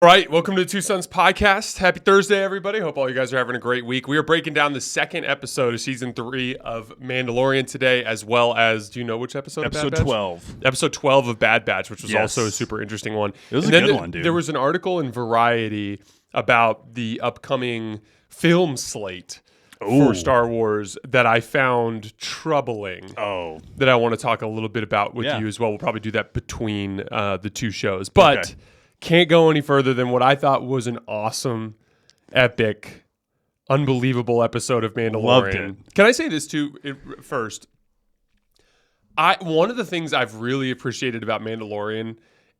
All right, welcome to the Two Sons Podcast. Happy Thursday, everybody. Hope all you guys are having a great week. We are breaking down the second episode of Season 3 of Mandalorian today, as well as, do you know which episode of Bad Batch? Episode 12. Episode 12 of Bad Batch, which was also a super interesting one. It was a good one, dude. There was an article in Variety about the upcoming film slate for Star Wars that I found troubling. That I want to talk a little bit about with you as well. We'll probably do that between the two shows. But can't go any further than what I thought was an awesome, epic, unbelievable episode of Mandalorian. Loved it. Can I say this too first? One of the things I've really appreciated about Mandalorian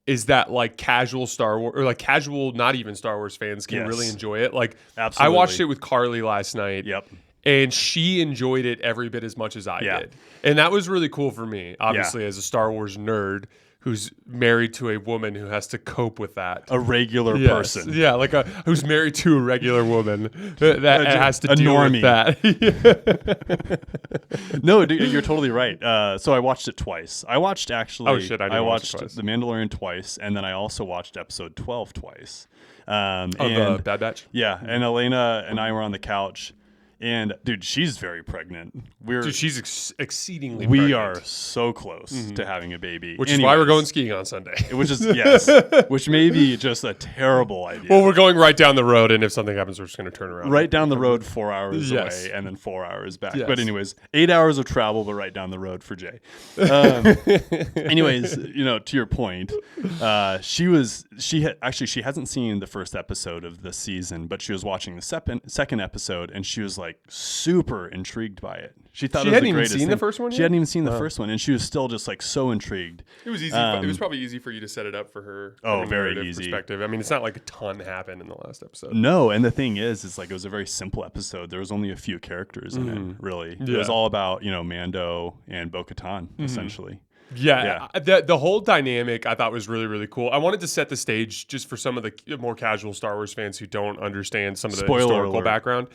is that like casual Star Wars or like casual not even Star Wars fans can really enjoy it. Like Absolutely. I watched it with Carly last night. Yep. And she enjoyed it every bit as much as I did. And that was really cool for me, obviously, as a Star Wars nerd who's married to a woman who has to cope with that. A regular person. Yeah, like who's married to a regular woman that has to deal normie. with that. No, dude, you're totally right. So I watched it twice. I watched actually. Oh shit! I watched The Mandalorian twice, and then I also watched episode 12 twice. The Bad Batch. Yeah, and Elena and I were on the couch. And dude, she's very pregnant. She's exceedingly we pregnant. are so close to having a baby. Which is why we're going skiing on Sunday. Which may be just a terrible idea. Well, we're going right down the road, and if something happens, we're just going to turn around. Right down the road 4 hours away, and then 4 hours back. Yes. But anyways, 8 hours of travel, but right down the road for Jay. Anyways, to your point, she hasn't seen the first episode of the season, but she was watching the second episode, and she was like super intrigued by it. She thought it was the greatest thing. She hadn't even seen the first one yet? She hadn't even seen the first one, and she was still just like so intrigued. It was easy. It was probably easy for you to set it up for her. Oh, from a very narrative easy. Perspective. I mean, it's not like a ton happened in the last episode. No, and the thing is like it was a very simple episode. There was only a few characters in it, really. Yeah. It was all about, Mando and Bo-Katan, essentially. Yeah. The whole dynamic I thought was really, really cool. I wanted to set the stage just for some of the more casual Star Wars fans who don't understand some of the historical background.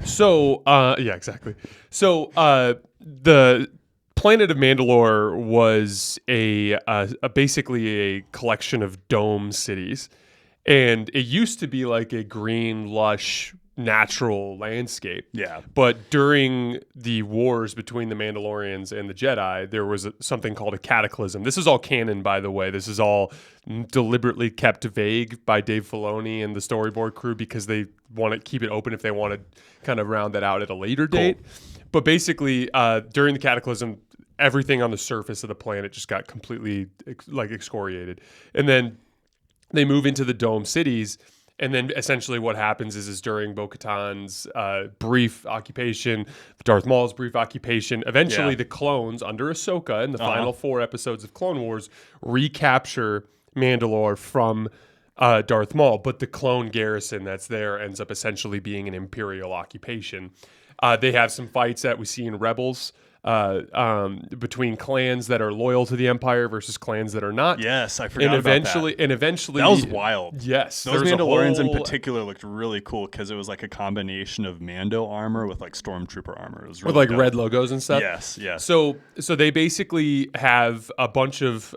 So, yeah, exactly. So, the planet of Mandalore was basically a collection of dome cities, and it used to be like a green, lush, natural landscape. Yeah. But during the wars between the Mandalorians and the Jedi, there was something called a cataclysm. This is all canon, by the way. This is all deliberately kept vague by Dave Filoni and the storyboard crew because they want to keep it open if they want to kind of round that out at a later date. But basically, during the cataclysm, everything on the surface of the planet just got completely excoriated. And then they move into the dome cities. And then essentially what happens is during Bo-Katan's brief occupation, Darth Maul's brief occupation, eventually the clones under Ahsoka in the final 4 episodes of Clone Wars recapture Mandalore from Darth Maul. But the clone garrison that's there ends up essentially being an Imperial occupation. They have some fights that we see in Rebels between clans that are loyal to the Empire versus clans that are not. Yes, I forgot about that. And eventually, that was wild. Yes, those Mandalorians in particular looked really cool because it was like a combination of Mando armor with like Stormtrooper armor. It was really with like dope. red logos and stuff. Yes. So they basically have a bunch of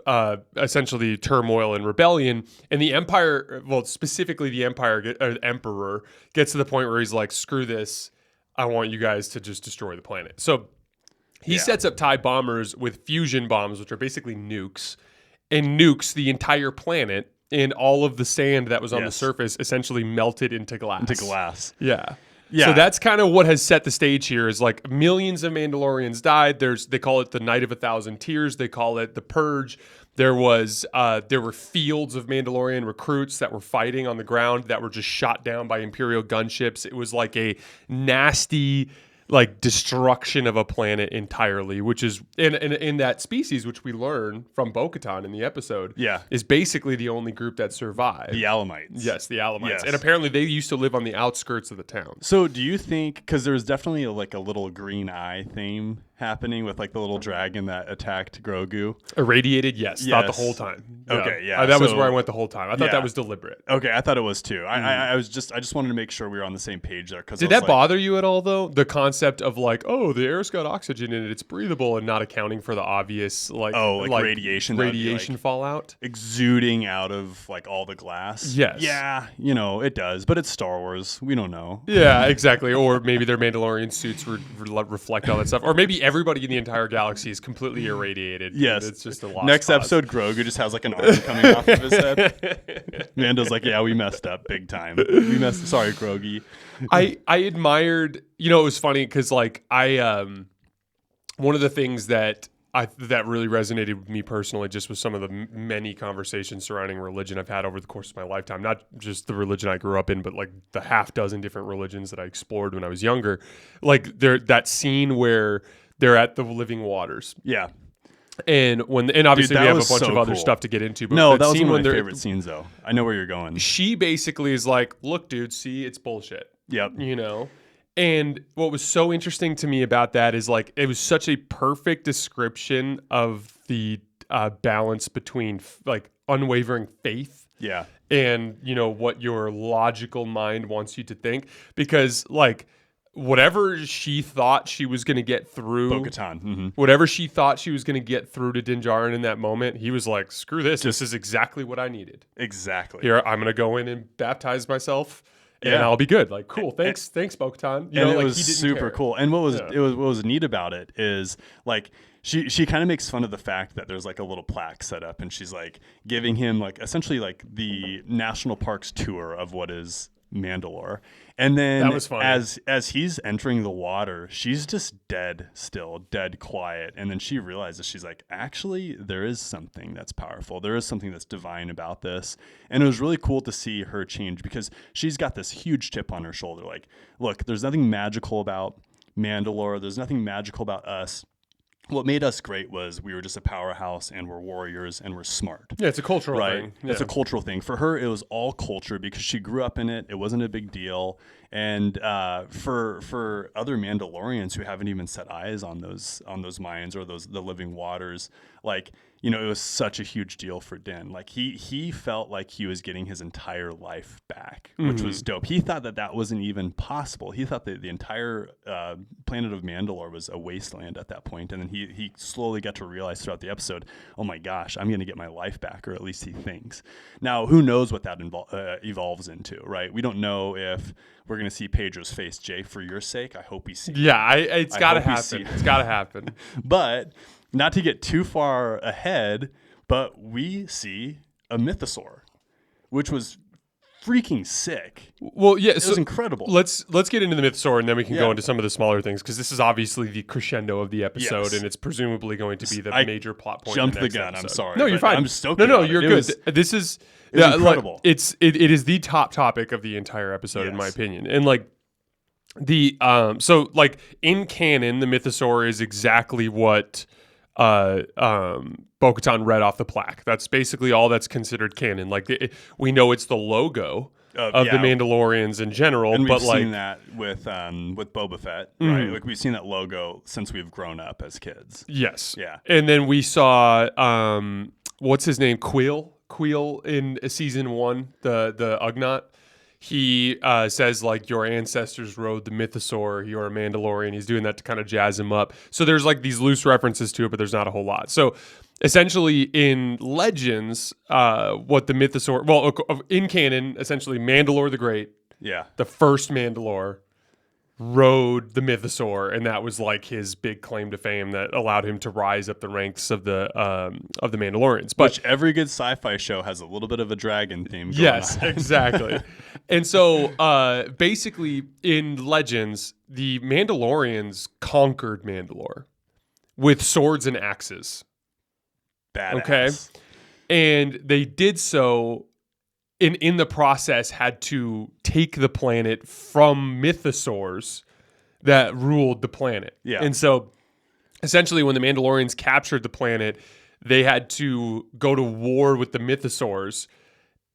essentially turmoil and rebellion, and the Empire, well, specifically the Emperor, gets to the point where he's like, "Screw this! I want you guys to just destroy the planet." So he sets up TIE bombers with fusion bombs, which are basically nukes, and nukes the entire planet, and all of the sand that was on the surface essentially melted into glass. Yeah. So that's kind of what has set the stage here is like millions of Mandalorians died. They call it the Night of 1,000 Tears. They call it the Purge. There were fields of Mandalorian recruits that were fighting on the ground that were just shot down by Imperial gunships. It was like a nasty destruction of a planet entirely, which is in that species, which we learn from Bo-Katan in the episode, is basically the only group that survived. The Alamites. Yes, the Alamites. Yes. And apparently they used to live on the outskirts of the town. So do you think, because there's definitely a little green eye theme happening with like the little dragon that attacked Grogu? Irradiated, yes. Thought the Yes. whole time. Okay, yeah. That was So- where I went the whole time. I thought Yeah. that was deliberate. Okay, I thought it was too. I just wanted to make sure we were on the same page there. Did that bother you at all, though? The concept of like, oh, the air's got oxygen in it, it's breathable, and not accounting for the obvious like radiation, that would be, radiation fallout. exuding out of like all the glass? Yes. Yeah, it does, but it's Star Wars. We don't know. Yeah, exactly. Or maybe their Mandalorian suits reflect all that stuff. Or maybe everybody in the entire galaxy is completely irradiated. Yes. It's just a lost Next cause. episode, Grogu just has like an arm coming off of his head. Mando's like, yeah, we messed up big time. Sorry, Grogu. I admired, it was funny because like one of the things that that really resonated with me personally, just with some of the many conversations surrounding religion I've had over the course of my lifetime, not just the religion I grew up in, but like the half dozen different religions that I explored when I was younger. Like that scene where they're at the living waters. Yeah. And obviously we have a bunch so of other cool. stuff to get into. But No, that was scene one when of my they're- favorite scenes, though. I know where you're going. She basically is like, look, dude, see, it's bullshit. Yep. And what was so interesting to me about that is like it was such a perfect description of the balance between like unwavering faith Yeah. and what your logical mind wants you to think, because like whatever she thought she was going to get through Bo-Katan. Mm-hmm. whatever she thought she was going to get through to Din Djarin in that moment, he was like, screw this, this is exactly what I needed. Exactly. Here, I'm going to go in and baptize myself. And Yeah. I'll be good. Like, cool. Thanks, Bo-Katan. And it like was he didn't super care. cool. And what was neat about it is like she kind of makes fun of the fact that there's like a little plaque set up, and she's like giving him like essentially like the national parks tour of what is Mandalore. And then That was funny. as he's entering the water, she's just dead still, dead quiet. And then she realizes, she's like, actually, there is something that's powerful. There is something that's divine about this. And it was really cool to see her change, because she's got this huge chip on her shoulder. Like, look, there's nothing magical about Mandalore. There's nothing magical about us. What made us great was we were just a powerhouse, and we're warriors, and we're smart. Yeah, it's a cultural Right. thing. It's Yeah. a cultural thing. For her, it was all culture because she grew up in it. It wasn't a big deal. And for other Mandalorians who haven't even set eyes on those mines or the living waters, like, it was such a huge deal for Din. Like he felt like he was getting his entire life back, which was dope. He thought that wasn't even possible. He thought that the entire planet of Mandalore was a wasteland at that point. And then he slowly got to realize throughout the episode, oh my gosh, I'm going to get my life back, or at least he thinks. Now, who knows what that evolves into, right? We don't know if we're going to see Pedro's face. Jay, for your sake, I hope we see. Yeah, it's got to hope we happen. see- It's got to happen. But not to get too far ahead, but we see a mythosaur, which was freaking sick. Well, yeah, It was incredible. Let's get into the mythosaur, and then we can Yeah. go into some of the smaller things, because this is obviously the crescendo of the episode, Yes. and it's presumably going to be the I major plot point. jumped in the next gun. I'm episode. sorry, No, you're but fine. I'm stoked No, about it. you're It good. was- This is was incredible. It is the top topic of the entire episode, in my Yes. opinion, and like. So like in canon, the mythosaur is exactly what Bo-Katan read off the plaque. That's basically all that's considered canon. Like we know it's the logo of the Mandalorians in general, And we've but like seen that with Boba Fett, right? Like we've seen that logo since we've grown up as kids. yes, Yeah. And then we saw what's his name, Queel in season 1, the Ugnaught. He says like, your ancestors rode the mythosaur, you're a Mandalorian. He's doing that to kind of jazz him up. So there's like these loose references to it, but there's not a whole lot. So essentially in Legends, what the mythosaur, in canon, essentially Mandalore the Great, Yeah. the first Mandalore, rode the mythosaur, and that was like his big claim to fame that allowed him to rise up the ranks of the Mandalorians. But Which every good sci-fi show has a little bit of a dragon theme going yes, on. exactly. And so basically in Legends, the Mandalorians conquered Mandalore with swords and axes. Badass. Okay. And they did so in the process had to take the planet from mythosaurs that ruled the planet. Yeah. And so essentially when the Mandalorians captured the planet, they had to go to war with the mythosaurs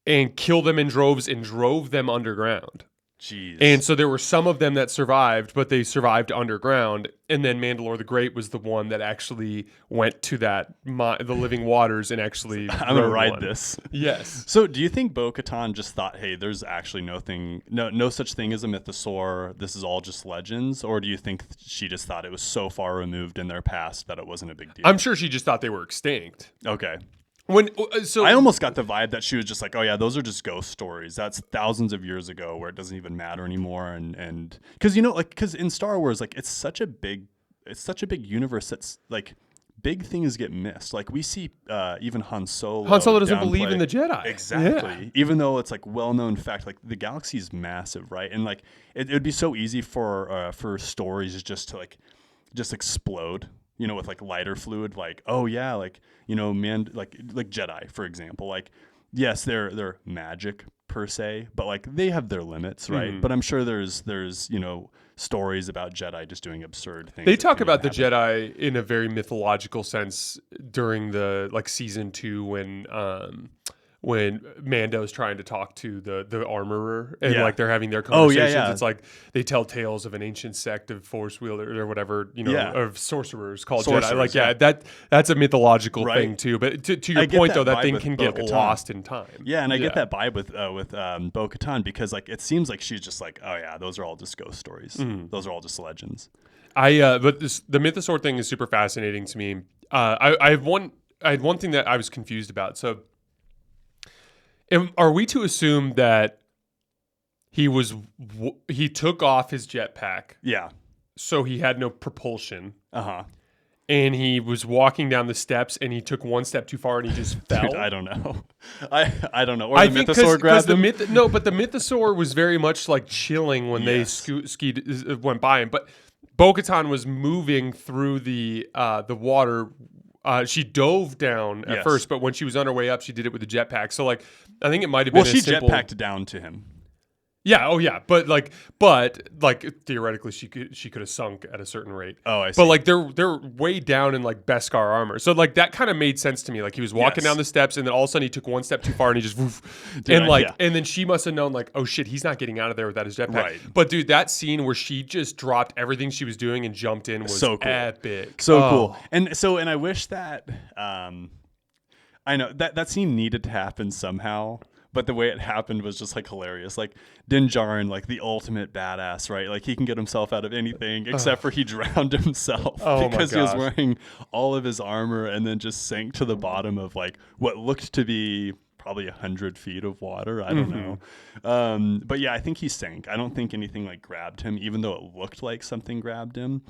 and kill them in droves and drove them underground. Jeez. And so there were some of them that survived, but they survived underground. And then Mandalore the Great was the one that actually went to the living waters and actually I'm going to ride one. this. Yes. So do you think Bo-Katan just thought, hey, there's actually no such thing as a mythosaur. This is all just legends? Or do you think she just thought it was so far removed in their past that it wasn't a big deal? I'm sure she just thought they were extinct. Okay. I almost got the vibe that she was just like, oh yeah, those are just ghost stories. That's thousands of years ago where it doesn't even matter anymore. And because in Star Wars, like it's such a big universe that's like big things get missed. Like we see even Han Solo. Han Solo doesn't believe in the Jedi. Exactly. Yeah. Even though it's like well-known fact, like the galaxy's massive, right? And like it would be so easy for stories just to just explode. With like lighter fluid, like, oh yeah, like, like Jedi, for example, like, yes, they're magic per se, but like they have their limits, right? Mm-hmm. But I'm sure there's stories about Jedi just doing absurd things. They talk about the Jedi in a very mythological sense during the season 2 when Mando's trying to talk to the armorer and they're having their conversations. Yeah. It's like they tell tales of an ancient sect of force wielders or whatever, of sorcerers called Sorcerers, Jedi. Like, that's a mythological right. thing too. But to your point though, that thing can get lost in time. Yeah, and I get that vibe with Bo-Katan because like it seems like she's just like, oh yeah, those are all just ghost stories. Mm. Those are all just legends. But the mythosaur thing is super fascinating to me. I had one thing that I was confused about. So, are we to assume that he took off his jetpack? Yeah. So he had no propulsion. Uh-huh. And he was walking down the steps and he took one step too far and he just fell. Dude, I don't know. I don't know. Or the mythosaur grabbed him. But the mythosaur was very much like chilling when they went by him. But Bo-Katan was moving through the water. She dove down at first, but when she was on her way up, she did it with a jetpack. So like, I think it might have been she jetpacked down to him. Yeah. Oh, yeah. But theoretically, she could have sunk at a certain rate. Oh, I see. But like they're way down in like Beskar armor, so like that kind of made sense to me. Like he was walking down the steps, and then all of a sudden he took one step too far, and he just woof. And then she must have known like, oh shit, he's not getting out of there without his jetpack. Right. But dude, that scene where she just dropped everything she was doing and jumped in was so cool. Epic. So cool. And I wish that I know that scene needed to happen somehow. But the way it happened was just like hilarious. Like Din Djarin, like the ultimate badass, right? Like he can get himself out of anything except for he drowned himself because he was wearing all of his armor and then just sank to the bottom of like what looked to be probably 100 feet of water. I don't know. But yeah, I think he sank. I don't think anything like grabbed him, even though it looked like something grabbed him.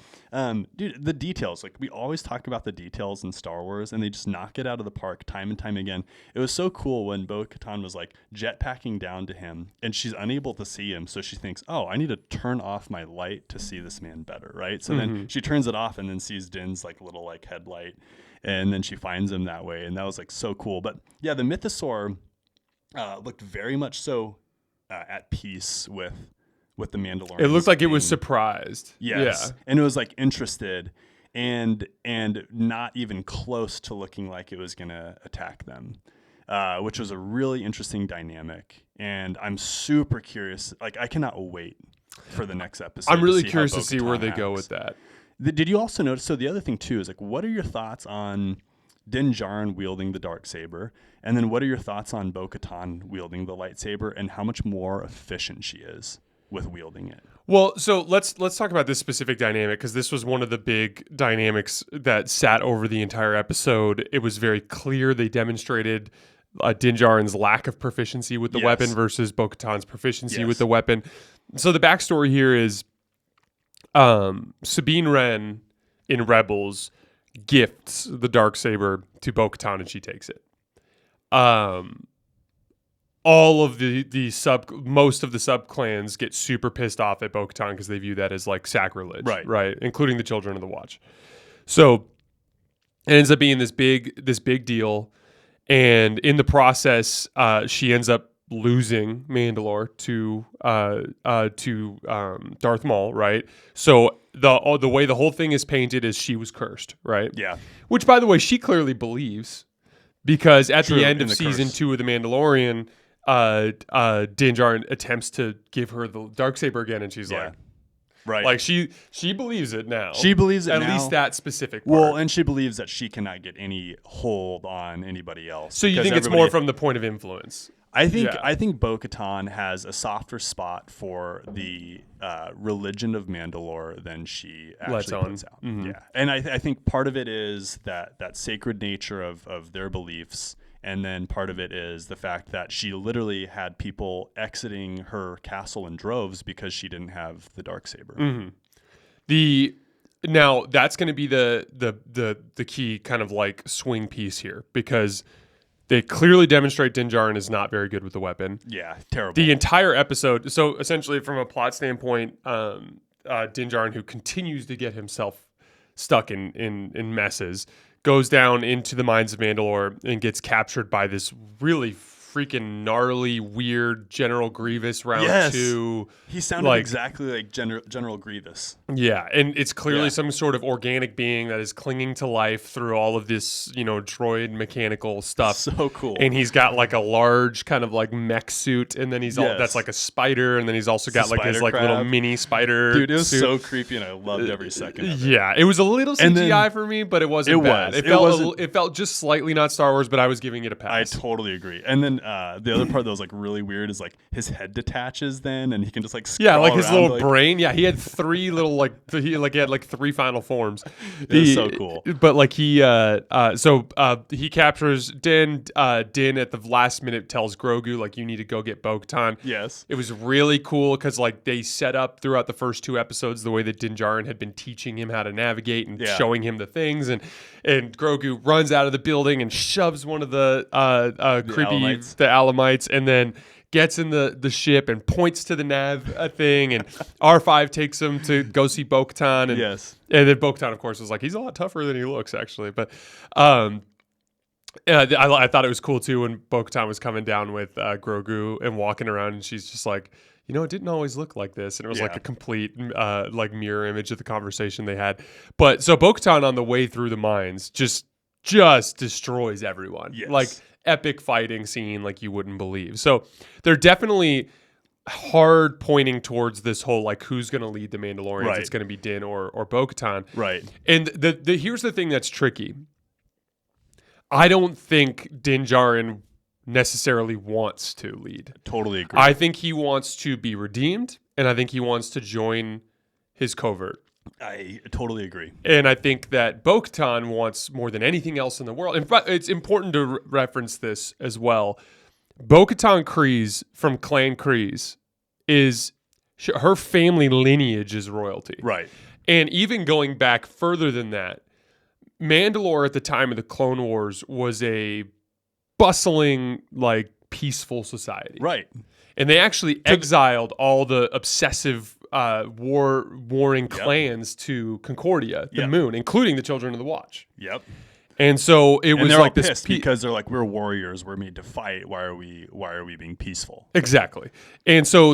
Dude, the details, like we always talk about the details in Star Wars and they just knock it out of the park time and time again. It was so cool when Bo-Katan was like jetpacking down to him and she's unable to see him. So she thinks, oh, I need to turn off my light to see this man better, right? So then she turns it off and then sees Din's like little like headlight. And then she finds him that way. And that was like so cool. But yeah, the mythosaur looked very much so at peace with the Mandalorian. It looked like it was surprised. Yes. Yeah. And it was like interested and not even close to looking like it was going to attack them, which was a really interesting dynamic. And I'm super curious. Like I cannot wait for the next episode. I'm really curious to see where they go with that. Did you also notice? So the other thing too is like, what are your thoughts on Din Djarin wielding the darksaber, and then what are your thoughts on Bo-Katan wielding the lightsaber, and how much more efficient she is with wielding it? Well, so let's talk about this specific dynamic because this was one of the big dynamics that sat over the entire episode. It was very clear they demonstrated Din Djarin's lack of proficiency with the weapon versus Bo-Katan's proficiency with the weapon. So the backstory here is. Sabine Wren in Rebels gifts the darksaber to Bo-Katan and she takes it. All of most of the sub clans get super pissed off at Bo-Katan because they view that as like sacrilege, right? Including the Children of the Watch. So it ends up being this big deal, and in the process, she ends up losing Mandalore to Darth Maul, right? So the way the whole thing is painted is she was cursed, right? Yeah. Which, by the way, she clearly believes because at the end of season 2 of The Mandalorian, Din Djarin attempts to give her the Darksaber again, and she's like, right. Like she believes it now. She believes it at now. least that specific part. Well, and she believes that she cannot get any hold on anybody else. So you think it's more from the point of influence? I think Bo-Katan has a softer spot for the religion of Mandalore than she actually puts out. Mm-hmm. Yeah, and I think part of it is that sacred nature of their beliefs. And then part of it is the fact that she literally had people exiting her castle in droves because she didn't have the Darksaber. Mm-hmm. Now that's going to be the key kind of like swing piece here, because they clearly demonstrate Din Djarin is not very good with the weapon. Yeah, terrible. The entire episode. So essentially, from a plot standpoint, Din Djarin, who continues to get himself stuck in messes, goes down into the mines of Mandalore and gets captured by this really freaking gnarly, weird General Grievous round 2. He sounded exactly like General Grievous. Yeah, and it's clearly some sort of organic being that is clinging to life through all of this, droid mechanical stuff. So cool. And he's got like a large kind of like mech suit, and then that's like a spider, and then he's also got like his like little mini spider. Dude, it was suit. So creepy, and I loved every second of it. Yeah, it was a little CGI for me, but it wasn't bad. It felt just slightly not Star Wars, but I was giving it a pass. I totally agree. And then the other part that was like really weird is like his head detaches then, and he can just like like his little brain. Yeah, he had 3 little he had like 3 final forms. It was so cool. But like he captures Din. Din at the last minute tells Grogu like, you need to go get Bo-Katan. Yes, it was really cool because like they set up throughout the first 2 episodes the way that Din Djarin had been teaching him how to navigate and showing him the things, and Grogu runs out of the building and shoves one of the Alamites, and then gets in the ship and points to the nav thing, and R5 takes him to go see Bo-Katan, and then Bo-Katan, of course, was like, he's a lot tougher than he looks, actually. But I thought it was cool too when Bo-Katan was coming down with Grogu and walking around, and she's just like, it didn't always look like this, and it was like a complete like mirror image of the conversation they had. But so Bo-Katan on the way through the mines just destroys everyone. Yes. Like epic fighting scene like you wouldn't believe. So they're definitely hard pointing towards this whole like who's going to lead the Mandalorians. Right. It's going to be Din or Bo-Katan. Right. And the here's the thing that's tricky. I don't think Din Djarin necessarily wants to lead. Totally agree. I think he wants to be redeemed, and I think he wants to join his covert. I totally agree. And I think that Bo-Katan wants more than anything else in the world. In fact, it's important to reference this as well. Bo-Katan Kryze from Clan Kryze is her family lineage is royalty. Right. And even going back further than that, Mandalore at the time of the Clone Wars was a bustling, like, peaceful society. Right. And they actually exiled all the obsessive warring clans to Concordia, the moon, including the Children of the Watch. Yep. And so it was they're like all this pissed because they're like, we're warriors, we're made to fight. Why are we being peaceful? Exactly. And so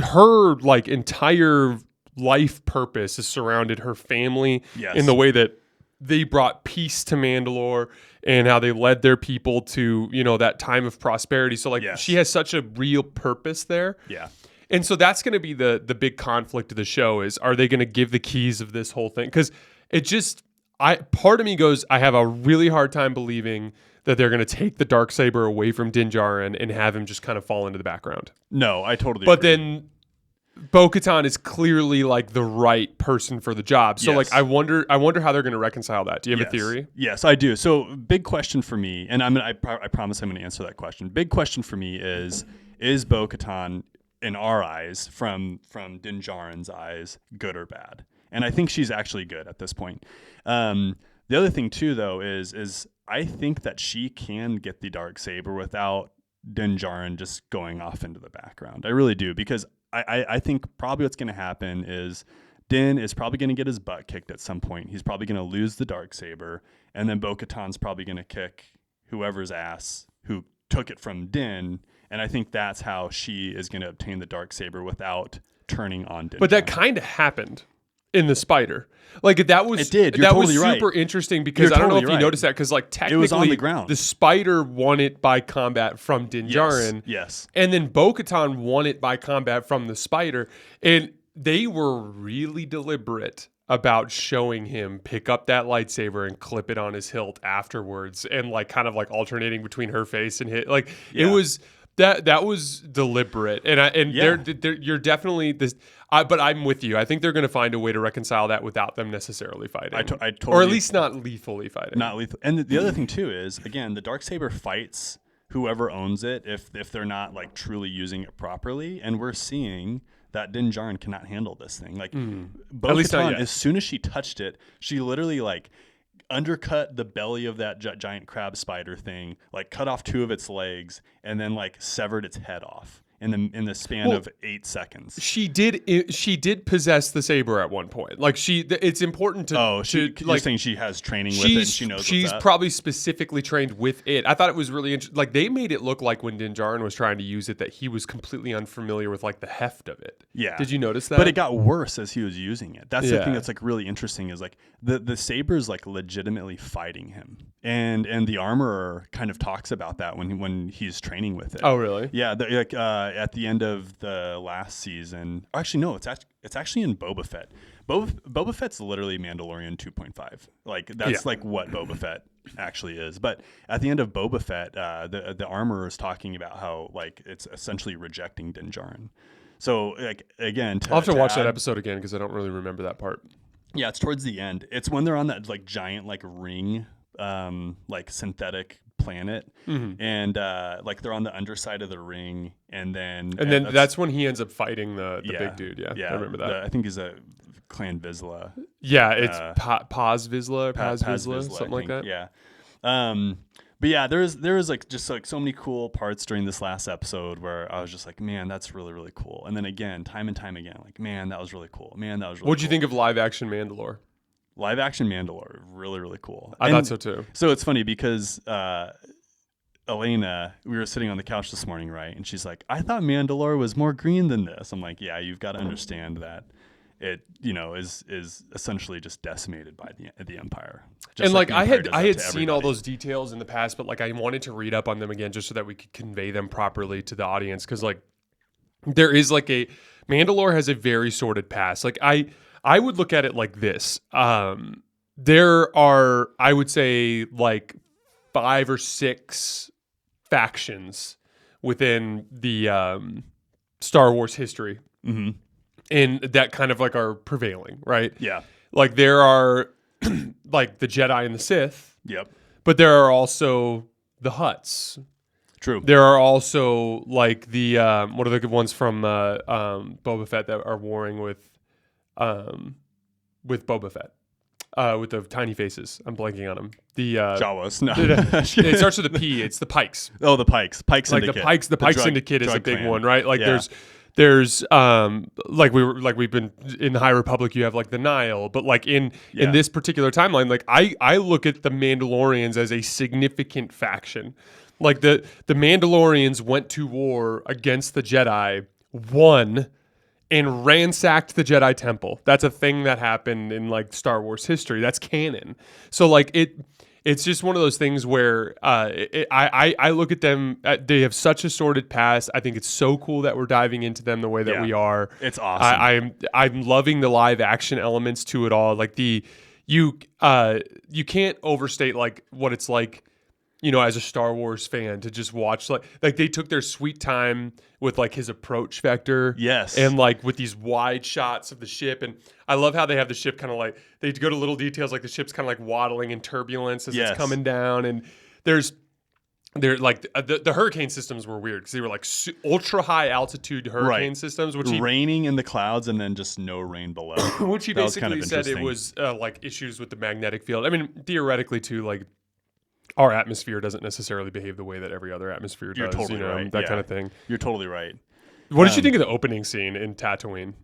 her like entire life purpose is surrounded her family in the way that they brought peace to Mandalore and how they led their people to, that time of prosperity. So like she has such a real purpose there. Yeah. And so that's going to be the big conflict of the show is, are they going to give the keys of this whole thing? Because part of me goes, I have a really hard time believing that they're going to take the Darksaber away from Din Djarin and have him just kind of fall into the background. No, I totally But agree. then Bo-Katan is clearly like the right person for the job. So like I wonder how they're going to reconcile that. Do you have a theory? Yes, I do. So big question for me, and I promise I'm going to answer that question. Big question for me is Bo-Katan in our eyes, from Din Djarin's eyes, good or bad? And I think she's actually good at this point. The other thing too, though, is I think that she can get the Darksaber without Din Djarin just going off into the background. I really do, because I think probably what's going to happen is Din is probably going to get his butt kicked at some point. He's probably going to lose the Darksaber, and then Bo-Katan's probably going to kick whoever's ass who took it from Din, and I think that's how she is going to obtain the Darksaber without turning on Din. But that kind of happened. in the spider. Like that was It did. You're that totally was right. super interesting because You're I don't know if totally you right. noticed that because like technically was on the ground. the spider won it by combat from Din Djarin. Yes. And then Bo-Katan won it by combat from the spider. And they were really deliberate about showing him pick up that lightsaber and clip it on his hilt afterwards and like kind of like alternating between her face and his. Like it was that was deliberate. And you're definitely this. But I'm with you. I think they're going to find a way to reconcile that without them necessarily fighting. I totally, or at least not lethally fighting. Not lethal. And the other thing too is, again, the Darksaber fights whoever owns it if they're not like truly using it properly. And we're seeing that Din Djarin cannot handle this thing. Like Bo-Katan, as soon as she touched it, she literally like undercut the belly of that giant crab spider thing, like cut off 2 of its legs, and then like severed its head off in the span of 8 seconds. She did possess the saber at one point. Like it's important to. Oh, you're like saying she has training with it. And she knows she's probably specifically trained with it. I thought it was really interesting. Like they made it look like when Din Djarin was trying to use it that he was completely unfamiliar with like the heft of it. Yeah. Did you notice that? But it got worse as he was using it. That's the thing that's like really interesting is like the saber's like legitimately fighting him, and the armorer kind of talks about that when he's training with it. Oh, really? Yeah. Like at the end of the last season, actually no, it's actually in Boba Fett. Boba Fett's literally Mandalorian 2.5. Like that's like what Boba Fett actually is. But at the end of Boba Fett, the armorer is talking about how like it's essentially rejecting Din Djarin. So like again, I'll have to watch that episode again because I don't really remember that part. Yeah, it's towards the end. It's when they're on that like giant like ring, like synthetic planet, and like they're on the underside of the ring, and then that's when he ends up fighting the big dude. Yeah, I remember that. I think he's a Clan Vizsla. Yeah, it's Paz Vizsla, something like that. Yeah. But yeah, there was like just like so many cool parts during this last episode where I was just like, man, that's really, really cool. And then again, time and time again, like, man, that was really cool. Man, that was really What'd you think of live action Mandalore? Live action Mandalore, really, really cool. I thought so too. So it's funny because Elena, we were sitting on the couch this morning, right? And she's like, I thought Mandalore was more green than this. I'm like, yeah, you've got to understand that it, is essentially just decimated by the Empire. Just and like I had seen seen all those details in the past, but like I wanted to read up on them again just so that we could convey them properly to the audience. Cause like there is like Mandalore has a very sordid past. Like I would look at it like this. There are, I would say, like 5 or 6 factions within the Star Wars history. Mm-hmm. And that kind of like are prevailing, right? Yeah. Like there are like the Jedi and the Sith. Yep. But there are also the Hutts. True. There are also like the what are the good ones from Boba Fett that are warring with Boba Fett. With the tiny faces. I'm blanking on them. The Jawas. No. It starts with a P. It's the Pikes. Oh, the Pikes. Pikes like Syndicate. The Pikes Syndicate is a big clan. one, right? Like there's like we've been in the High Republic, you have like the Nile, but like in this particular timeline, like I look at the Mandalorians as a significant faction. Like the Mandalorians went to war against the Jedi, won, and ransacked the Jedi Temple. That's a thing that happened in like Star Wars history. That's canon. So like it's just one of those things where I look at them. They have such a sordid past. I think it's so cool that we're diving into them the way that we are. It's awesome. I'm loving the live action elements to it all. Like you can't overstate like what it's like, as a Star Wars fan to just watch like they took their sweet time with like his approach vector. Yes. And like with these wide shots of the ship. And I love how they have the ship kind of like, they go to little details like the ship's kind of like waddling in turbulence as it's coming down. And they're like the hurricane systems were weird because they were like ultra high altitude hurricane systems, which raining in the clouds and then just no rain below. Which he basically said it was like issues with the magnetic field. I mean, theoretically too, like our atmosphere doesn't necessarily behave the way that every other atmosphere does. You're totally right. That kind of thing. You're totally right. What did you think of the opening scene in Tatooine?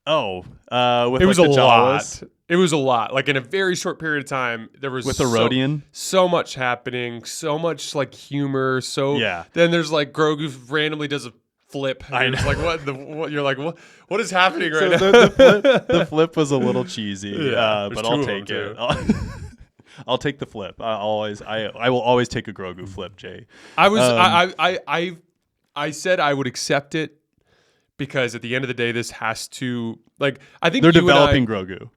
Oh, it was a lot. It was a lot. Like in a very short period of time, there was with the Rodian, so much happening, so much like humor. Then there's like Grogu randomly does a flip. I It's know. like what you're like what is happening So right now? the flip was a little cheesy, Yeah, but there's I'll two of take them, it. I'll take the flip. I will always take a Grogu flip, Jay. I was I said I would accept it because at the end of the day, this has to like I think They're you and developing Grogu.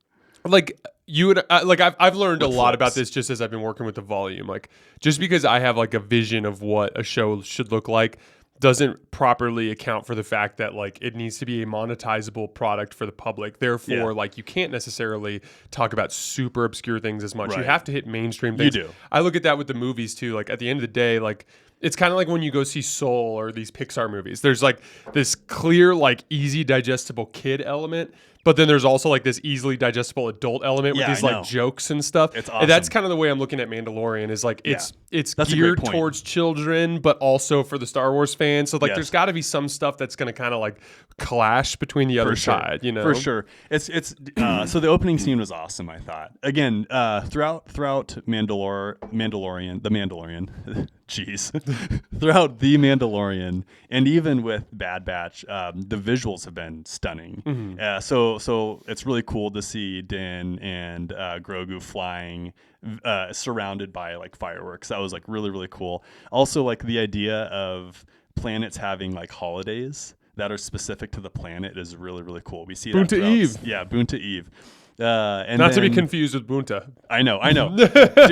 like you and I, like I've learned With a lot about flips. this just as I've been working with the volume. Like just because I have like a vision of what a show should look like doesn't properly account for the fact that like it needs to be a monetizable product for the public. Therefore, Yeah. like you can't necessarily talk about super obscure things as much. You Right. have to hit mainstream You things. do. I look at that with the movies too. Like at the end of the day, like it's kind of like when you go see Soul or these Pixar movies. There's like this clear, like easy digestible kid element, but then there's also like this easily digestible adult element with Yeah, these I like know. jokes and stuff. It's And that's awesome. kind of the way I'm looking at Mandalorian is like it's That's a great geared point. towards children, but also for the Star Wars fans. So like Yes. there's got to be some stuff that's going to kind of like clash between the other side, you know? For sure. It's so the opening scene was awesome, I thought. Again, throughout Mandalorian, jeez. Throughout the Mandalorian and even with Bad Batch, the visuals have been stunning. So it's really cool to see Din and Grogu flying surrounded by like fireworks. That was like really, really cool. Also like the idea of planets having like holidays that are specific to the planet is really, really cool. We see that Boonta throughout- Eve. Yeah, Boonta Eve. And Not to be then- confused with Bunta. I know. Dude,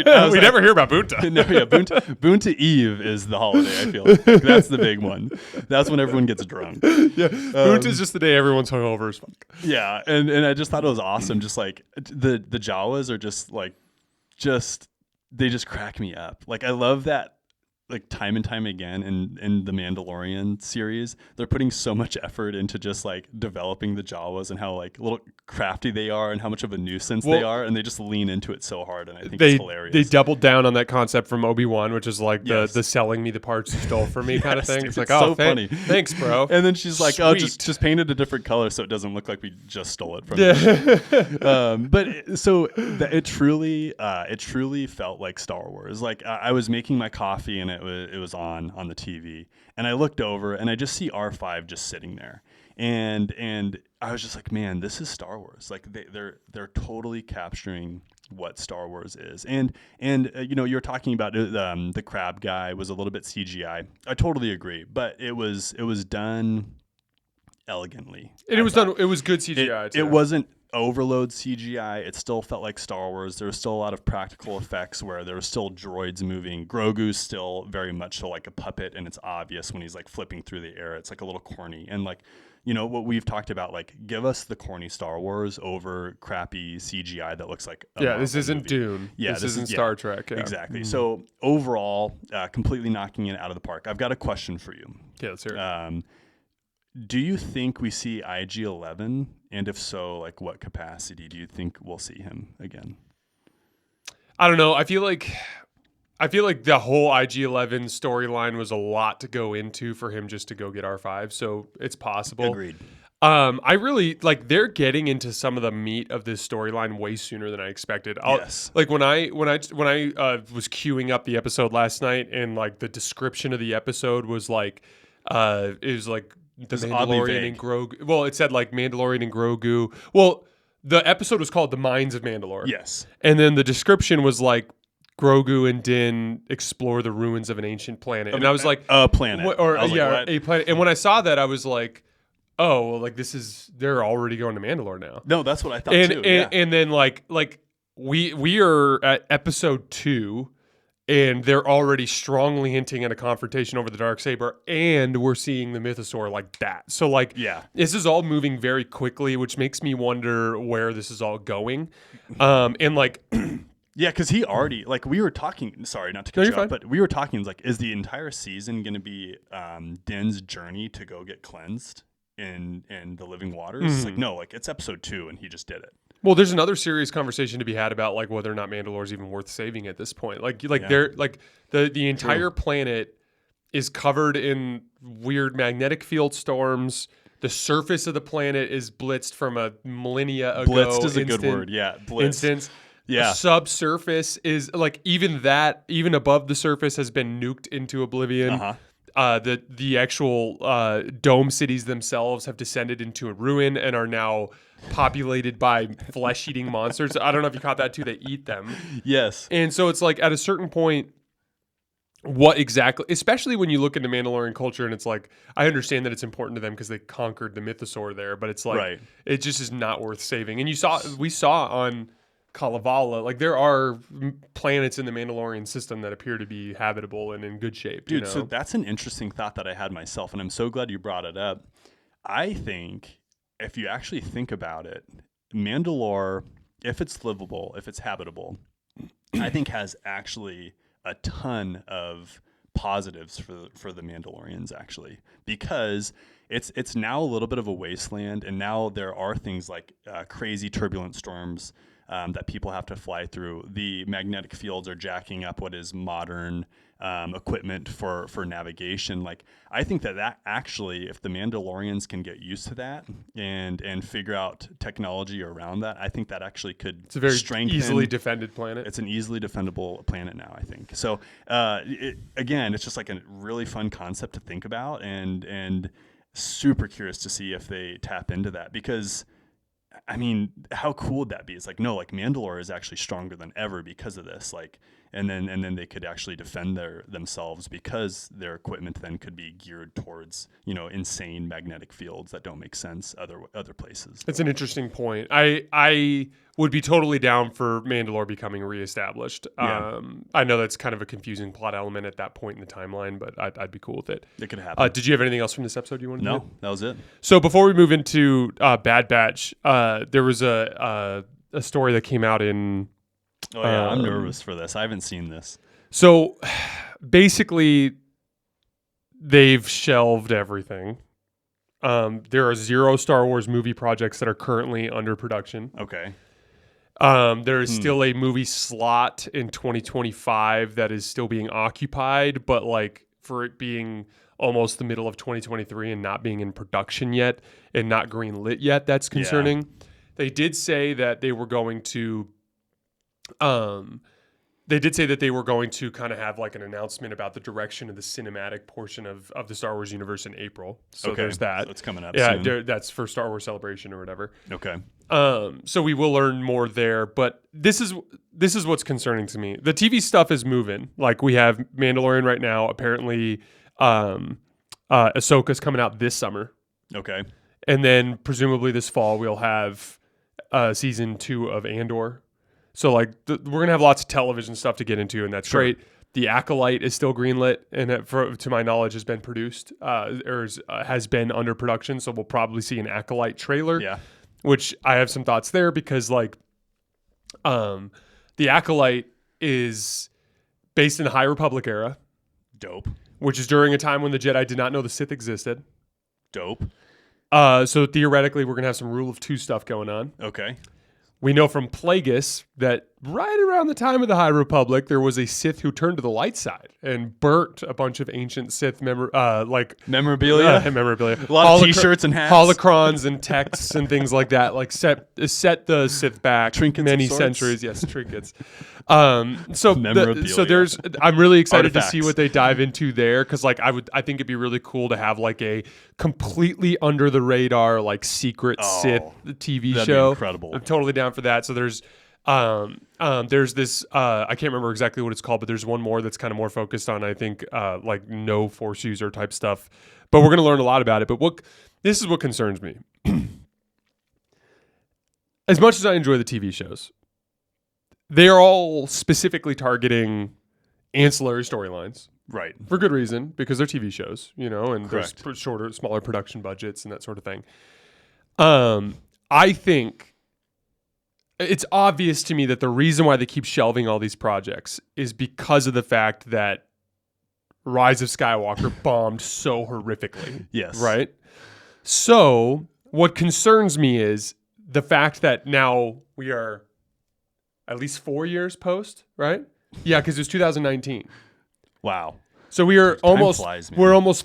I was We like- never hear about Bunta. no, yeah, Boonta Eve is the holiday. I feel like. That's the big one. That's when everyone gets drunk. Bunta's just the day everyone's hungover as fuck. Yeah, and I just thought it was awesome. Just like the Jawas are just like they just crack me up. Like I love that. Like time and time again in the Mandalorian series, they're putting so much effort into just like developing the Jawas and how like little crafty they are and how much of a nuisance they are, and they just lean into it so hard, and I think it's hilarious. They doubled down on that concept from Obi-Wan, which is like Yes. the selling me the parts you stole from me kind of Yes, thing. dude, It's like, it's oh, so funny. Thanks, bro. And then she's like, "Oh, Sweet. just paint it a different color so it doesn't look like we just stole it from you." It truly felt like Star Wars. Like I was making my coffee and it was on the TV, and I looked over and I just see R5 just sitting there, and I was just like, man, this is Star Wars. Like they're totally capturing what Star Wars is. And you know, you're talking about the crab guy was a little bit CGI. I totally agree, but it was done elegantly. And it was done. It was good CGI. too. It wasn't overload CGI. It still felt like Star Wars. There was still a lot of practical effects where there were still droids moving. Grogu's still very much so like a puppet, and it's obvious when he's like flipping through the air. It's like a little corny. And like, you know, what we've talked about, like give us the corny Star Wars over crappy CGI that looks like a Yeah, this Marvel isn't movie. Dune. Yeah, this this isn't is- Star yeah, Trek. Yeah. Exactly. So overall, completely knocking it out of the park. I've got a question for you. Yeah, let's hear it. Do you think we see IG-11? And if so, like what capacity do you think we'll see him again? I don't know. I feel like the whole IG-11 storyline was a lot to go into for him just to go get R5. So it's possible. Agreed. I really like they're getting into some of the meat of this storyline way sooner than I expected. Yes. Like when I was queuing up the episode last night, and like the description of the episode was like, it was like the was oddly Mandalorian vague. and Grogu. Well, it said like Mandalorian and Grogu. Well, the episode was called The Mines of Mandalore. Yes. And then the description was like Grogu and Din explore the ruins of an ancient planet. And I was like, A planet. what, or I was like, yeah, what? a planet. And when I saw that, I was like, oh, well, like they're already going to Mandalore now. No, that's what I thought And too. and then like we are at episode 2, and they're already strongly hinting at a confrontation over the Darksaber, and we're seeing the Mythosaur like that. So like, Yeah. this is all moving very quickly, which makes me wonder where this is all going. And like, Yeah, because he already, like, we were talking, sorry, not to No, cut you're you off, fine. but we were talking, like, is the entire season going to be Din's journey to go get cleansed in the living waters? It's like, no, like, it's episode 2, and he just did it. well, there's another serious conversation to be had about like whether or not Mandalore's even worth saving at this point. Like Yeah. they're like the entire planet is covered in weird magnetic field storms. The surface of the planet is blitzed from a millennia ago. Blitzed is a good word. Yeah, blitzed. Instance. Yeah. Subsurface is like even above the surface has been nuked into oblivion. Uh-huh. The actual dome cities themselves have descended into a ruin and are now populated by flesh-eating monsters. I don't know if you caught that too. They eat them. Yes. And so it's like at a certain point, what exactly, especially when you look into Mandalorian culture and it's like, I understand that it's important to them because they conquered the mythosaur there, but it's like, it just is not worth saving. And we saw on Kalevala, like there are planets in the Mandalorian system that appear to be habitable and in good shape. Dude, so that's an interesting thought that I had myself, and I'm so glad you brought it up. I think if you actually think about it, Mandalore, if it's livable, if it's habitable, I think has actually a ton of positives for the Mandalorians, actually, because it's now a little bit of a wasteland, and now there are things like crazy turbulent storms that people have to fly through. The magnetic fields are jacking up what is modern equipment for navigation. Like, I think that actually, if the Mandalorians can get used to that and figure out technology around that, I think that actually could it's a very strengthen. Easily defended planet. It's an easily defendable planet now, I think. So again, it's just like a really fun concept to think about, and super curious to see if they tap into that, because I mean, how cool would that be? It's like, no, like Mandalore is actually stronger than ever because of this. Like, and then they could actually defend themselves because their equipment then could be geared towards, insane magnetic fields that don't make sense other places. That's an interesting point. I would be totally down for Mandalore becoming reestablished. Yeah. I know that's kind of a confusing plot element at that point in the timeline, but I'd be cool with it. It could happen. Did you have anything else from this episode you wanted to No, do? that was it. So before we move into Bad Batch, there was a story that came out in... Oh, yeah, I'm nervous for this. I haven't seen this. So basically, they've shelved everything. There are 0 Star Wars movie projects that are currently under production. Okay. There is still a movie slot in 2025 that is still being occupied, but like for it being almost the middle of 2023 and not being in production yet and not green lit yet, that's concerning. Yeah. They did say that they were going to kind of have like an announcement about the direction of the cinematic portion of the Star Wars universe in April. So there's that. So it's coming up soon. That's for Star Wars Celebration or whatever. Okay. So we will learn more there, but this is what's concerning to me. The TV stuff is moving. Like we have Mandalorian right now. Apparently, Ahsoka's coming out this summer. Okay. And then presumably this fall we'll have season 2 of Andor. So like we're gonna have lots of television stuff to get into, and that's great. The Acolyte is still greenlit, and to my knowledge has been produced has been under production. So we'll probably see an Acolyte trailer. Yeah. Which I have some thoughts there because like, the Acolyte is based in the High Republic era. Dope. Which is during a time when the Jedi did not know the Sith existed. Dope. So theoretically, we're gonna have some Rule of 2 stuff going on. Okay. We know from Plagueis that right around the time of the High Republic, there was a Sith who turned to the light side and burnt a bunch of ancient Sith memorabilia. Memorabilia. A lot of T-shirts and hats. Holocrons and texts and things like that. Like set the Sith back trinkets many centuries. Yes, trinkets. So there's. I'm really excited to see what they dive into there because like I think it'd be really cool to have like a completely under the radar like secret Sith TV show. Be incredible. I'm totally down for that. So there's this I can't remember exactly what it's called, but there's one more that's kind of more focused on I think like no Force user type stuff. But we're gonna learn a lot about it. But this is what concerns me. As much as I enjoy the TV shows, they are all specifically targeting ancillary storylines. Right. For good reason, because they're TV shows, and Correct. There's shorter, smaller production budgets and that sort of thing. I think it's obvious to me that the reason why they keep shelving all these projects is because of the fact that Rise of Skywalker bombed so horrifically. Yes. Right? So what concerns me is the fact that now we are at least 4 years post, right? Yeah, because it was 2019. Wow. So we are almost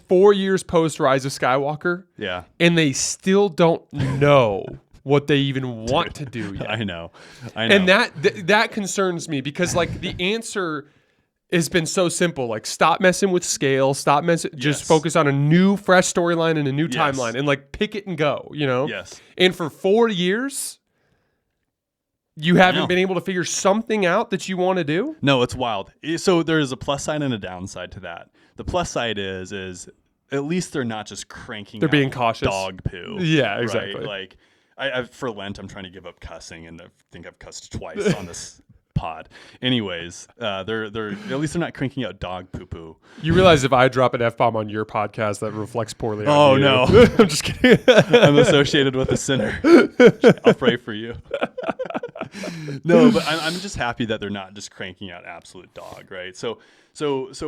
4 years post Rise of Skywalker. Yeah. And they still don't know what they even want to do yet. I know. And that concerns me because like the answer has been so simple. Like, stop messing with scale. Stop messing. Just Yes. focus on a new, fresh storyline and a new Yes. timeline, and like pick it and go. You know. Yes. And for 4 years, you haven't been able to figure something out that you want to do. No, it's wild. So there's a plus side and a downside to that. The plus side is at least they're not just cranking. They're out being cautious. dog poo. Yeah, exactly. Right? Like I for Lent, I'm trying to give up cussing, and I think I've cussed twice on this pod. Anyways, they're at least they're not cranking out dog poo poo. You realize if I drop an F-bomb on your podcast, that reflects poorly on Oh, you. no. I'm just kidding. I'm associated with a sinner. I'll pray for you. No, but I'm just happy that they're not just cranking out absolute dog, right? So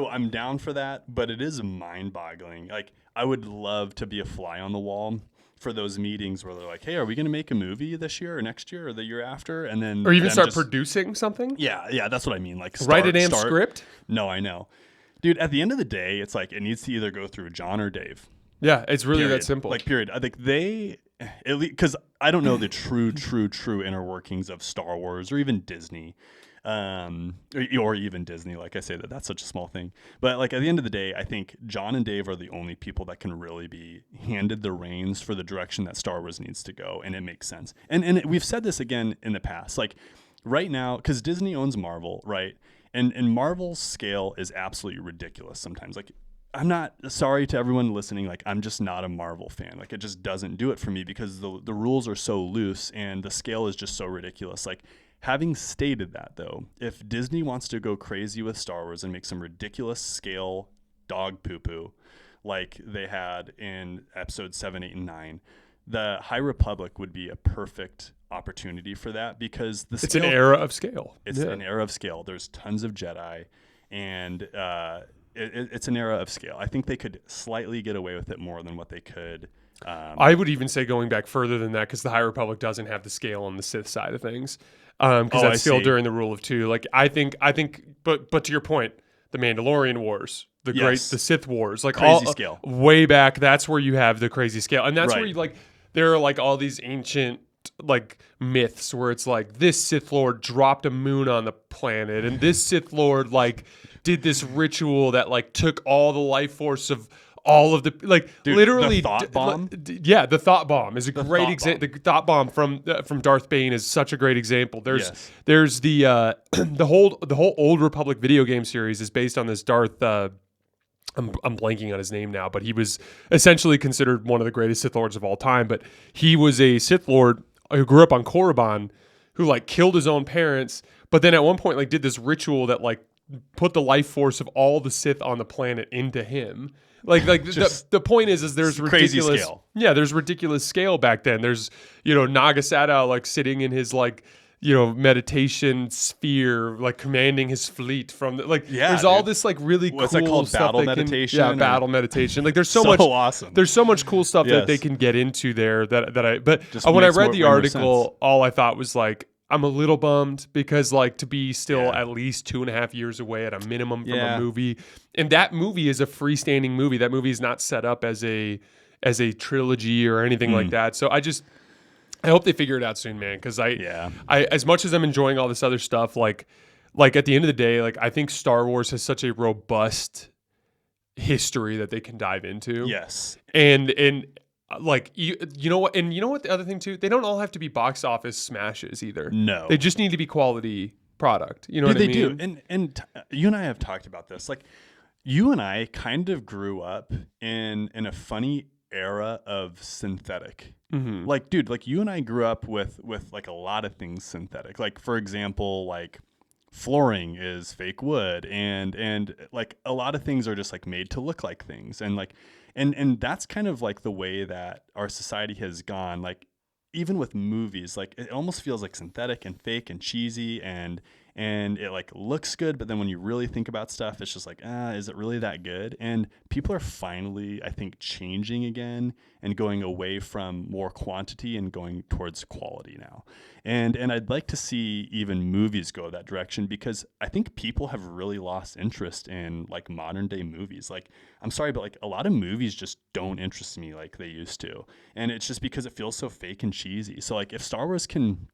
I'm down for that, but it is mind-boggling. Like, I would love to be a fly on the wall for those meetings where they're like, hey, are we going to make a movie this year or next year or the year after? And then Or even start producing something? Yeah, that's what I mean. Like, Write a damn script? No, I know. Dude, at the end of the day, it's like it needs to either go through John or Dave. Yeah, it's really Period. that simple. Like, period. I think they, at least, because I don't know the true inner workings of Star Wars or even Disney, or even Disney. Like I say that's such a small thing. But like at the end of the day, I think John and Dave are the only people that can really be handed the reins for the direction that Star Wars needs to go, and it makes sense. And we've said this again in the past, like right now, because Disney owns Marvel, right? And Marvel's scale is absolutely ridiculous sometimes. Like, I'm not sorry to everyone listening. Like, I'm just not a Marvel fan. Like, it just doesn't do it for me because the rules are so loose and the scale is just so ridiculous. Like, having stated that, though, if Disney wants to go crazy with Star Wars and make some ridiculous scale dog poo-poo like they had in episode 7, 8, and 9, the High Republic would be a perfect opportunity for that because it's an era of scale. It's an era of scale. There's tons of Jedi, and it's an era of scale. I think they could slightly get away with it more than what they could. I would even say going back further than that because the High Republic doesn't have the scale on the Sith side of things. Because that's still during the rule of 2. Like I think, but to your point, the Mandalorian Wars, the Sith Wars, like crazy scale, way back. That's where you have the crazy scale, and that's where you like there are like all these ancient like myths where it's like this Sith Lord dropped a moon on the planet, and this Sith Lord like did this ritual that like took all the life force of all of the like literally the thought bomb. The thought bomb is a great example. The thought bomb from Darth Bane is such a great example. There's the the whole Old Republic video game series is based on this Darth. I'm blanking on his name now, but he was essentially considered one of the greatest Sith Lords of all time. But he was a Sith Lord who grew up on Korriban, who like killed his own parents, but then at one point like did this ritual that like put the life force of all the Sith on the planet into him. Like the point is there's ridiculous crazy scale. Yeah, there's ridiculous scale back then. There's Nagasata like sitting in his like meditation sphere, like commanding his fleet from the, like. Yeah, there's all this like really what's cool that called? stuff. Battle meditation. Battle meditation. Like there's so much awesome. There's so much cool stuff that they can get into there that I. But when I read the article, all I thought was like, I'm a little bummed because like to be still at least 2.5 years away at a minimum from a movie, and that movie is a freestanding movie. That movie is not set up as a trilogy or anything like that. So I hope they figure it out soon, man. Because I as much as I'm enjoying all this other stuff, like at the end of the day, like I think Star Wars has such a robust history that they can dive into. Yes, and like you know what the other thing too, they don't all have to be box office smashes either. No, they just need to be quality product. You know what I mean? They do. And you and I have talked about this. Like you and I kind of grew up in a funny era of synthetic. Mm-hmm. Like, dude, like you and I grew up with like a lot of things synthetic. Like, for example, like flooring is fake wood, and like a lot of things are just like made to look like things, and like and that's kind of like the way that our society has gone. Like even with movies, like it almost feels like synthetic and fake and cheesy, and it like looks good, but then when you really think about stuff, it's just like, is it really that good? And people are finally, I think, changing again and going away from more quantity and going towards quality now. And I'd like to see even movies go that direction, because I think people have really lost interest in like modern day movies. Like, I'm sorry, but like a lot of movies just don't interest me like they used to. And it's just because it feels so fake and cheesy. So like if Star Wars can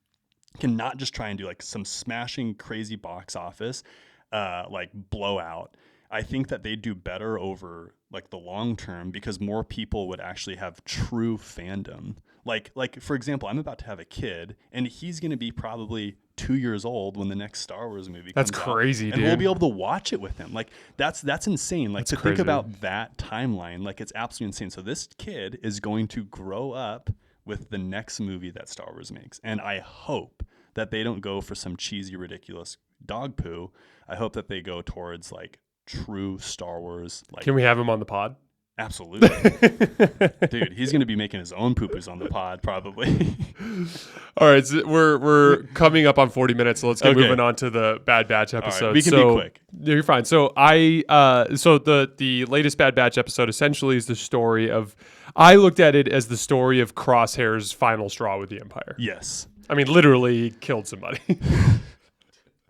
not just try and do like some smashing crazy box office, like blowout, I think that they do better over like the long term because more people would actually have true fandom. Like for example, I'm about to have a kid and he's going to be probably 2 years old when the next Star Wars movie comes out. That's crazy, and dude. we'll be able to watch it with him. Like that's insane. Like That's to crazy. think about that timeline, like it's absolutely insane. So this kid is going to grow up with the next movie that Star Wars makes. And I hope that they don't go for some cheesy, ridiculous dog poo. I hope that they go towards like true Star Wars. Like, Can we have him on the pod? absolutely. Dude, he's going to be making his own poo-poos on the pod probably. All right, so we're coming up on 40 minutes, so let's get Okay. moving on to the Bad Batch episode. All right, we can be quick. You're fine. So the latest Bad Batch episode essentially is the story of, I looked at it as the story of Crosshair's final straw with the Empire. Yes. I mean, literally he killed somebody.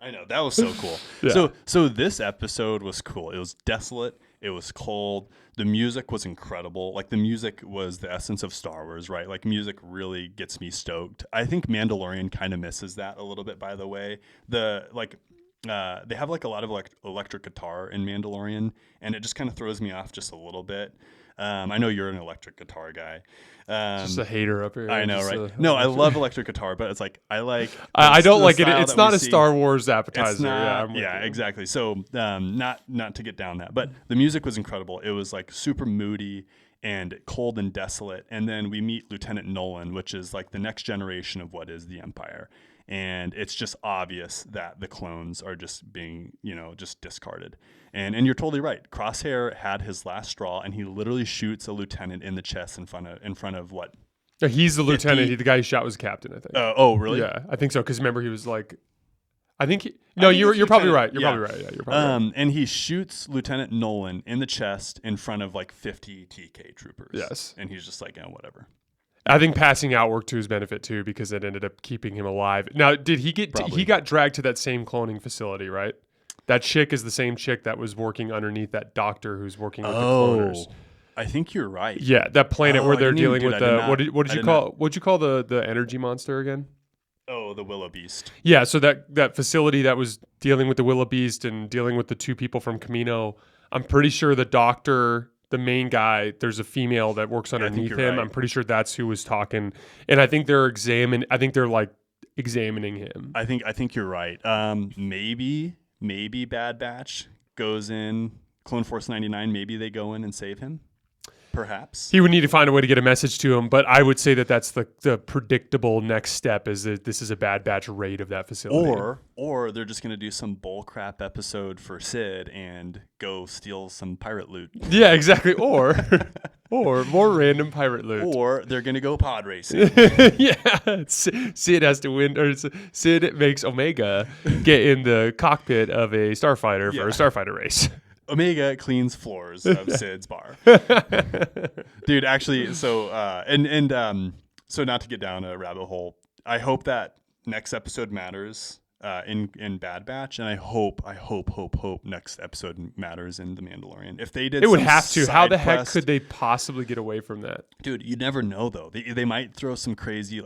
I know, that was so cool. Yeah. So this episode was cool. It was desolate. It was cold. The music was incredible. Like the music was the essence of Star Wars, right? Like music really gets me stoked. I think Mandalorian kind of misses that a little bit, by the way. They have like a lot of electric guitar in Mandalorian, and it just kind of throws me off just a little bit. I know you're an electric guitar guy. Just a hater up here. I know, Just right? No, I love electric guitar, but it's like I don't like it. It's not a Star Wars appetizer. It's not, yeah, exactly. So not to get down that, but the music was incredible. It was like super moody and cold and desolate. And then we meet Lieutenant Nolan, which is like the next generation of what is the Empire. And it's just obvious that the clones are just being, just discarded. And you're totally right. Crosshair had his last straw, and he literally shoots a lieutenant in the chest in front of what? He's the lieutenant. The guy he shot was captain, I think. Oh, really? Yeah, I think so. Because remember, he was like, think you're probably right. You're yeah. probably right. Yeah, you're probably right. And he shoots Lieutenant Nolan in the chest in front of like 50 TK troopers. Yes. And he's just like, whatever. I think passing out worked to his benefit too, because it ended up keeping him alive. Now, did he get? He got dragged to that same cloning facility, right? That chick is the same chick that was working underneath that doctor who's working with the cloners. I think you're right. Yeah, that planet where they're dealing with what did you call the energy monster again? Oh, the Willow Beast. Yeah, so that facility that was dealing with the Willow Beast and dealing with the two people from Camino. I'm pretty sure the doctor, the main guy, there's a female that works underneath him. Right. I'm pretty sure that's who was talking, and I think they're examining him. I think you're right. Maybe Bad Batch goes in, Clone Force 99. Maybe they go in and save him. Perhaps he would need to find a way to get a message to him, but I would say that that's the predictable next step, is that this is a Bad Batch raid of that facility. Or they're just going to do some bullcrap episode for Sid and go steal some pirate loot. Yeah, exactly. Or more random pirate loot. Or they're going to go pod racing. Yeah, Sid has to win, or Sid makes Omega get in the cockpit of a starfighter for a starfighter race. Omega cleans floors of Sid's bar. Dude, actually, so so not to get down a rabbit hole, I hope that next episode matters in Bad Batch, and I hope next episode matters in The Mandalorian. If they did, it would have to. How the heck quest, could they possibly get away from that? Dude, you never know though. They might throw some crazy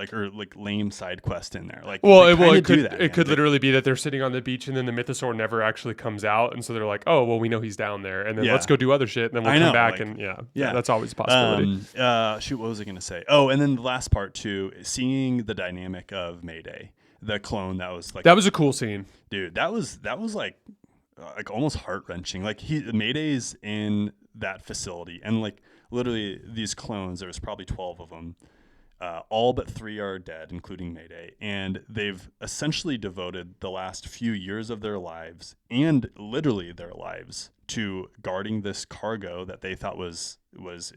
lame side quest in there. Like, it could literally be that they're sitting on the beach and then the mythosaur never actually comes out, and so they're like, oh well, we know he's down there, and then let's go do other shit, and then we'll come back and that's always a possibility. Shoot, what was I gonna say? Oh, and then the last part too, seeing the dynamic of Mayday. The clone that was a cool scene, dude. That was like almost heart wrenching. Like Mayday's in that facility, and like literally these clones. There was probably 12 of them. All but 3 are dead, including Mayday, and they've essentially devoted the last few years of their lives, and literally their lives, to guarding this cargo that they thought was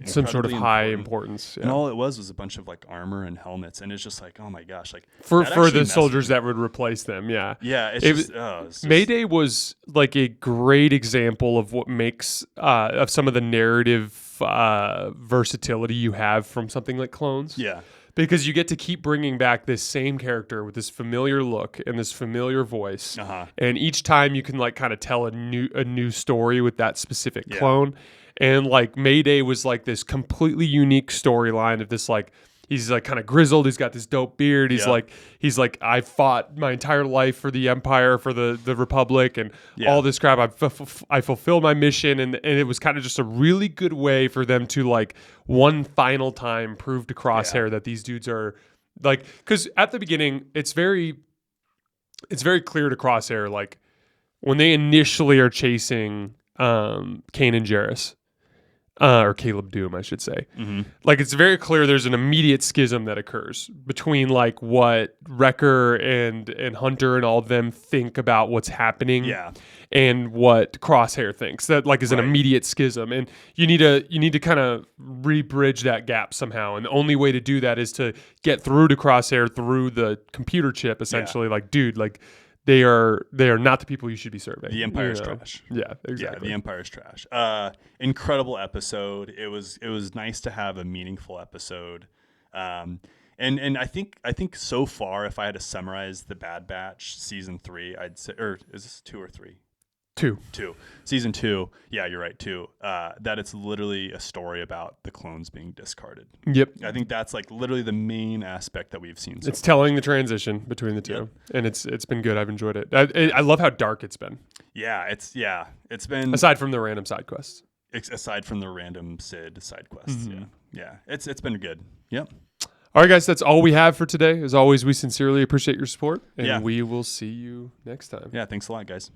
some sort of high importance. Yeah. And all it was a bunch of like armor and helmets, and it's just like, oh my gosh, like for the soldiers that would replace them. Yeah, it's just Mayday was like a great example of what makes of some of the narrative versatility you have from something like Clones. Yeah. Because you get to keep bringing back this same character with this familiar look and this familiar voice, and each time you can like kind of tell a new story with that specific clone. And like Mayday was like this completely unique storyline of this like he's like kind of grizzled. He's got this dope beard. He's like I fought my entire life for the Empire, for the Republic, and all this crap. I fulfilled my mission, and it was kind of just a really good way for them to like one final time prove to Crosshair that these dudes are like, because at the beginning it's very clear to Crosshair, like when they initially are chasing Kanan Jarrus. Or Caleb Doom, I should say. Mm-hmm. Like, it's very clear there's an immediate schism that occurs between, like, what Wrecker and Hunter and all of them think about what's happening and what Crosshair thinks. That, like, is an immediate schism. And you need to kind of re-bridge that gap somehow. And the only way to do that is to get through to Crosshair through the computer chip, essentially. Like, dude, like... They are not the people you should be serving. The Empire's trash. Yeah, exactly. Yeah, the Empire's trash. Incredible episode. It was nice to have a meaningful episode. And I think so far, if I had to summarize the Bad Batch season 3, I'd say, or is this 2 or 3? 2. Season 2. Yeah, you're right. 2. That it's literally a story about the clones being discarded. Yep. I think that's like literally the main aspect that we've seen. It's telling the transition between the two, and it's been good. I've enjoyed it. I love how dark it's been. Yeah, it's been aside from the random side quests. Aside from the random Sid side quests. Mm-hmm. Yeah. It's been good. Yep. All right, guys, that's all we have for today. As always, we sincerely appreciate your support, and we will see you next time. Yeah, thanks a lot, guys.